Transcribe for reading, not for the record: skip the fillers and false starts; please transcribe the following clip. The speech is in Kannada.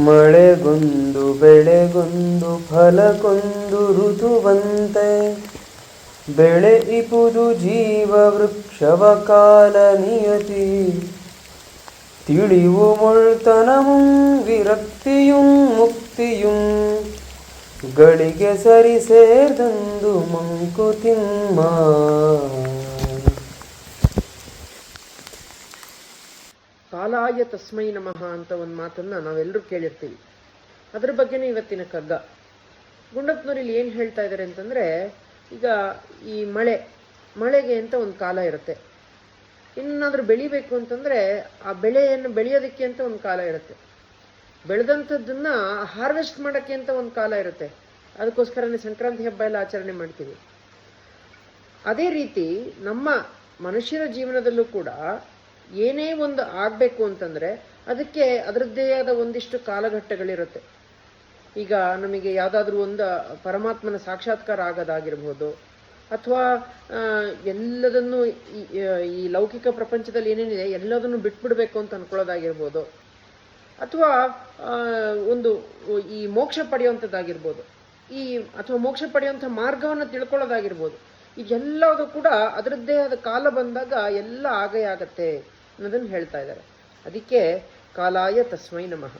ಮಳೆಗೊಂದು ಬೆಳೆಗೊಂದು ಫಲಕ್ಕೊಂದು ಋತುವಂತೆ ಬೆಳೆ ಇಪುದು ಜೀವ ವೃಕ್ಷವ ಕಾಲ ನಿಯತಿ ತಿಳಿವು ಮೊಳ್ತನಮುಂ ವಿರಕ್ತಿಯುಂ ಮುಕ್ತಿಯುಂ ಗಳಿಗೆ ಸರಿ ಸೇರ್ದಂದು ಮಂಕುತಿಮ್ಮ. ಕಾಲಾಯ ತಸ್ಮೈ ನಮಃ ಅಂತ ಒಂದು ಮಾತನ್ನ ನಾವೆಲ್ಲರೂ ಕೇಳಿರ್ತೀವಿ. ಅದ್ರ ಬಗ್ಗೆನೇ ಇವತ್ತಿನ ಕಗ್ಗ. ಗುಂಡಪ್ಪನವ್ರು ಇಲ್ಲಿ ಏನು ಹೇಳ್ತಾ ಇದ್ದಾರೆ ಅಂತಂದ್ರೆ, ಈಗ ಈ ಮಳೆಗೆ ಅಂತ ಒಂದು ಕಾಲ ಇರುತ್ತೆ. ಇನ್ನಾದ್ರೂ ಬೆಳಿಬೇಕು ಅಂತಂದ್ರೆ ಆ ಬೆಳೆಯನ್ನು ಬೆಳೆಯೋದಕ್ಕೆ ಅಂತ ಒಂದು ಕಾಲ ಇರುತ್ತೆ. ಬೆಳೆದಂಥದ್ದನ್ನ ಹಾರ್ವೆಸ್ಟ್ ಮಾಡೋಕ್ಕೆ ಅಂತ ಒಂದು ಕಾಲ ಇರುತ್ತೆ. ಅದಕ್ಕೋಸ್ಕರನೇ ಸಂಕ್ರಾಂತಿ ಹಬ್ಬ ಎಲ್ಲ ಆಚರಣೆ ಮಾಡ್ತೀವಿ. ಅದೇ ರೀತಿ ನಮ್ಮ ಮನುಷ್ಯರ ಜೀವನದಲ್ಲೂ ಕೂಡ ಏನೇ ಒಂದು ಆಗಬೇಕು ಅಂತಂದ್ರೆ ಅದಕ್ಕೆ ಅದರದ್ದೇ ಆದ ಒಂದಿಷ್ಟು ಕಾಲಘಟ್ಟಗಳಿರುತ್ತೆ. ಈಗ ನಮಗೆ ಯಾವುದಾದ್ರೂ ಒಂದು ಪರಮಾತ್ಮನ ಸಾಕ್ಷಾತ್ಕಾರ ಆಗೋದಾಗಿರ್ಬೋದು, ಅಥವಾ ಎಲ್ಲದನ್ನು ಈ ಲೌಕಿಕ ಪ್ರಪಂಚದಲ್ಲಿ ಏನೇನಿದೆ ಎಲ್ಲದನ್ನು ಬಿಟ್ಬಿಡ್ಬೇಕು ಅಂತ ಅನ್ಕೊಳ್ಳೋದಾಗಿರ್ಬೋದು, ಅಥವಾ ಒಂದು ಈ ಮೋಕ್ಷ ಪಡೆಯುವಂಥದ್ದಾಗಿರ್ಬೋದು, ಅಥವಾ ಮೋಕ್ಷ ಪಡೆಯುವಂಥ ಮಾರ್ಗವನ್ನು ತಿಳ್ಕೊಳ್ಳೋದಾಗಿರ್ಬೋದು, ಇದೆಲ್ಲದೂ ಕೂಡ ಅದರದ್ದೇ ಆದ ಕಾಲ ಬಂದಾಗ ಎಲ್ಲ ಆಗೇ ಆಗತ್ತೆ ಅನ್ನೋದನ್ನು ಹೇಳ್ತಾ ಇದ್ದಾರೆ. ಅದಕ್ಕೆ ಕಾಲಾಯ ತಸ್ಮೈ ನಮಃ.